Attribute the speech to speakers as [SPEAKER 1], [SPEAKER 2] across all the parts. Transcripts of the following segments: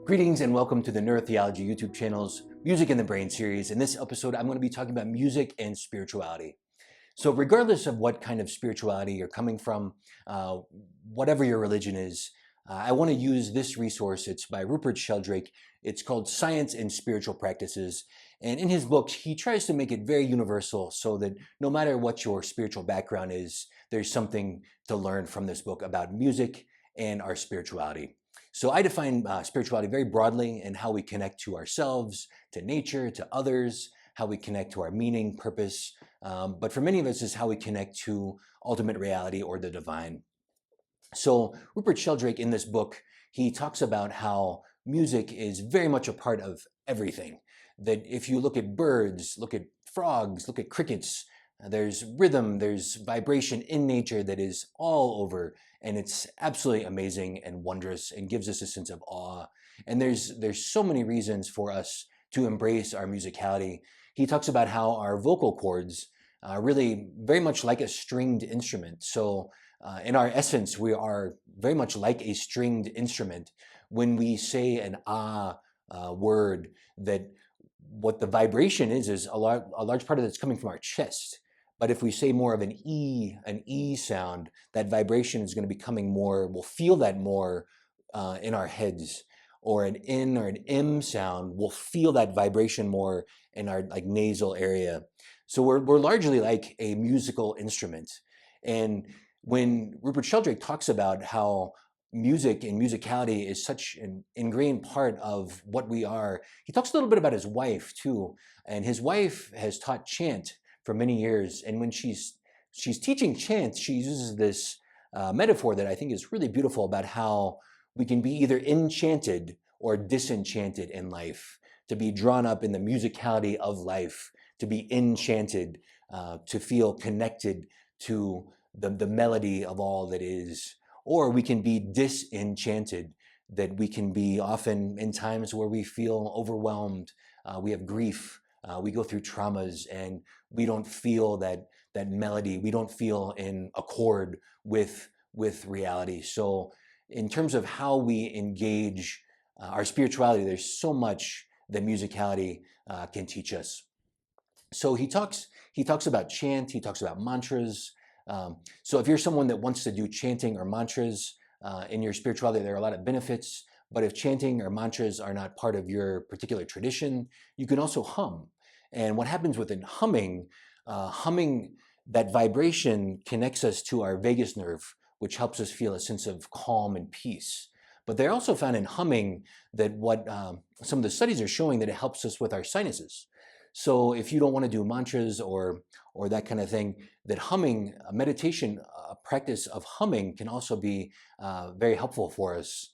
[SPEAKER 1] Greetings and welcome to the Neurotheology YouTube channel's Music in the Brain series. In this episode, I'm going to be talking about music and spirituality. So regardless of what kind of spirituality you're coming from, whatever your religion is, I want to use this resource. It's by Rupert Sheldrake. It's called Science and Spiritual Practices. And in his books, he tries to make it very universal so that no matter what your spiritual background is, there's something to learn from this book about music and our spirituality. So I define spirituality very broadly in how we connect to ourselves, to nature, to others, how we connect to our meaning, purpose, but for many of us is how we connect to ultimate reality or the divine. So Rupert Sheldrake in this book, he talks about how music is very much a part of everything. That if you look at birds, look at frogs, look at crickets, there's rhythm, there's vibration in nature that is all over, and it's absolutely amazing and wondrous and gives us a sense of awe. And there's so many reasons for us to embrace our musicality. He talks about how our vocal cords are really very much like a stringed instrument. So in our essence, we are very much like a stringed instrument. When we say an word, that what the vibration is a large part of it's coming from our chest. But if we say more of an E sound, that vibration is going to be coming more, we'll feel that more in our heads. Or an N or an M sound, we'll feel that vibration more in our nasal area. So we're largely like a musical instrument. And when Rupert Sheldrake talks about how music and musicality is such an ingrained part of what we are, he talks a little bit about his wife too. And his wife has taught chant for many years, and when she's teaching chant, she uses this metaphor that I think is really beautiful about how we can be either enchanted or disenchanted in life, to be drawn up in the musicality of life, to be enchanted, to feel connected to the melody of all that is, or we can be disenchanted, that we can be often in times where we feel overwhelmed, we have grief, we go through traumas, and we don't feel that melody. We don't feel in accord with reality. So in terms of how we engage our spirituality, there's so much that musicality can teach us. So he talks about chant, he talks about mantras. So if you're someone that wants to do chanting or mantras in your spirituality, there are a lot of benefits. But if chanting or mantras are not part of your particular tradition, you can also hum. And what happens with humming, that vibration connects us to our vagus nerve, which helps us feel a sense of calm and peace. But they also found in humming that what some of the studies are showing that it helps us with our sinuses. So if you don't want to do mantras or that kind of thing, that humming, a meditation, a practice of humming can also be very helpful for us.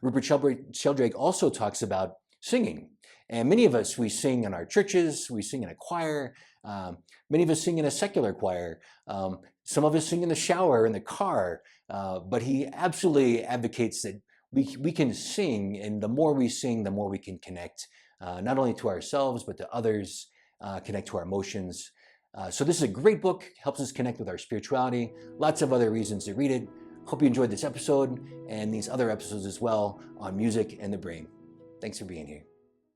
[SPEAKER 1] Rupert Sheldrake also talks about singing. And many of us, we sing in our churches, we sing in a choir, many of us sing in a secular choir, some of us sing in the shower, in the car, but he absolutely advocates that we can sing, and the more we sing, the more we can connect, not only to ourselves, but to others, connect to our emotions. So this is a great book, helps us connect with our spirituality, lots of other reasons to read it. Hope you enjoyed this episode and these other episodes as well on music and the brain. Thanks for being here.